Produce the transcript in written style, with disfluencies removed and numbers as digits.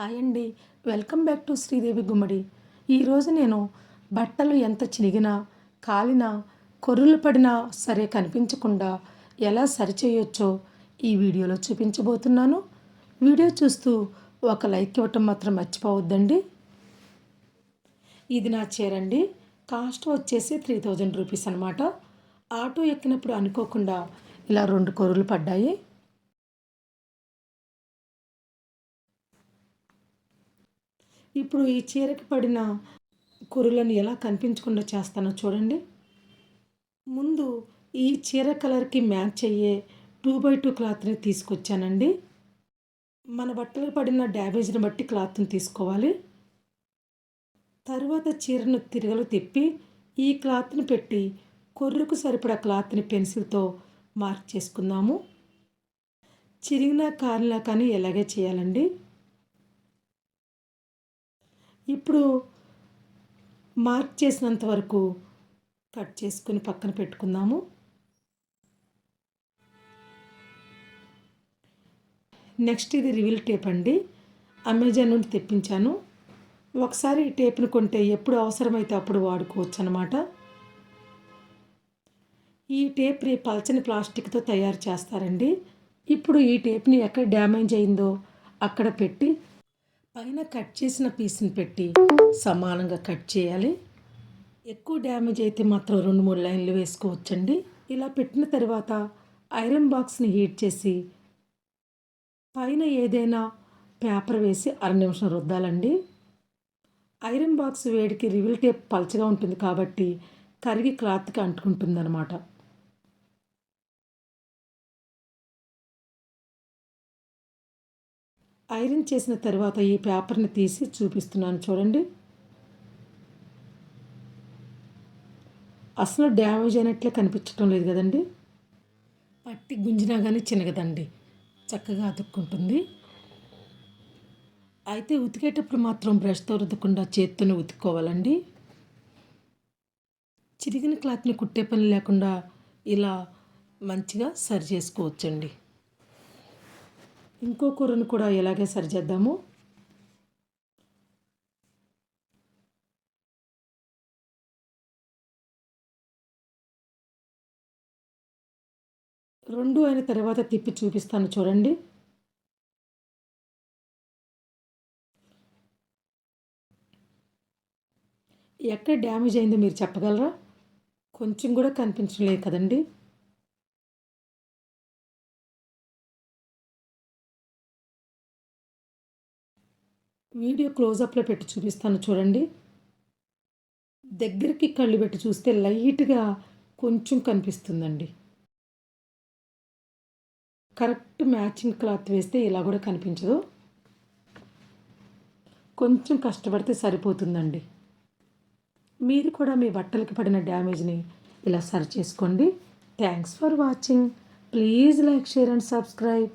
Hi అండి. Welcome back to Sridevi గుమ్మడి. ఈరోజు నేను బట్టలు ఎంత చినిగినా, కాలినా, కొర్రులు పడినా సరే కనిపించకుండా ఎలా సరిచేయొచ్చో ఈ వీడియోలో చూపించబోతున్నాను. వీడియో చూస్తూ ఒక లైక్ ఇవ్వటం మాత్రం మర్చిపోవద్దండి. ఇది నా చీర అండి. కాస్ట్ వచ్చేసి 3000 రూపీస్ అనమాట. ఆటో ఎక్కినప్పుడు అనుకోకుండా ఇలా 2 కొర్రులు పడ్డాయి. ఇప్పుడు ఈ చీరకి పడిన కురులను ఎలా కనిపించకుండా చేస్తానో చూడండి. ముందు ఈ చీర కలర్కి మ్యాచ్ అయ్యే 2x2 క్లాత్ని తీసుకొచ్చానండి. మన బట్టలకు పడిన డ్యామేజ్ని బట్టి క్లాత్ని తీసుకోవాలి. తరువాత చీరను తిరగలు తిప్పి ఈ క్లాత్ని పెట్టి కొర్రకు సరిపడా క్లాత్ని పెన్సిల్తో మార్క్ చేసుకుందాము. చిరిగినా కాలినా కానీ ఇలాగే చేయాలండి. ఇప్పుడు మార్క్ చేసినంత వరకు కట్ చేసుకుని పక్కన పెట్టుకుందాము. నెక్స్ట్ ఇది రివీల్ టేప్ అండి. అమెజాన్ నుండి తెప్పించాను. ఒకసారి ఈ టేప్ని కొంటే ఎప్పుడు అవసరమైతే అప్పుడు వాడుకోవచ్చు అన్నమాట. ఈ టేప్ని పల్చని ప్లాస్టిక్తో తయారు చేస్తారండి. ఇప్పుడు ఈ టేప్ని ఎక్కడ డ్యామేజ్ అయిందో అక్కడ పెట్టి పైన కట్ చేసిన పీస్ని పెట్టి సమానంగా కట్ చేయాలి. ఎక్కువ డ్యామేజ్ అయితే మాత్రం 2-3 లైన్లు వేసుకోవచ్చండి. ఇలా పెట్టిన తర్వాత ఐరన్ బాక్స్ని హీట్ చేసి పైన ఏదైనా పేపర్ వేసి 1/2 నిమిషం రుద్దాలండి. ఐరన్ బాక్స్ వేడికి రివీల్ టేప్ పలచగా ఉంటుంది కాబట్టి కరిగి క్లాత్కి అంటుకుంటుంది అన్నమాట. ఐరన్ చేసిన తర్వాత ఈ పేపర్ని తీసి చూపిస్తున్నాను చూడండి. అసలు డ్యామేజ్ అయినట్లే కనిపించడం లేదు కదండి. పట్టి గుంజినా కానీ చినగదండి, చక్కగా అతుక్కుంటుంది. అయితే ఉతికేటప్పుడు మాత్రం బ్రష్తో రుద్దకుండా చేత్తోనే ఉతుక్కోవాలండి. చిరిగిన క్లాత్ని కుట్టే పని లేకుండా ఇలా మంచిగా సరి చేసుకోవచ్చండి. ఇంకో కూరను కూడా ఇలాగే సరిచేద్దాము. రెండు అయిన తర్వాత తిప్పి చూపిస్తాను చూడండి. ఎక్కడ డ్యామేజ్ అయిందో మీరు చెప్పగలరా? కొంచెం కూడా కనిపించలేదు కదండి. వీడియో క్లోజప్లో పెట్టి చూపిస్తాను చూడండి. దగ్గరికి కళ్ళు పెట్టి చూస్తే లైట్గా కొంచెం కనిపిస్తుందండి. కరెక్ట్ మ్యాచింగ్ క్లాత్ వేస్తే ఇలా కూడా కనిపించదు. కొంచెం కష్టపడితే సరిపోతుందండి. మీరు కూడా మీ బట్టలకి పడిన డ్యామేజ్ని ఇలా సరి చేసుకోండి. Thanks for watching. Please like, share and subscribe.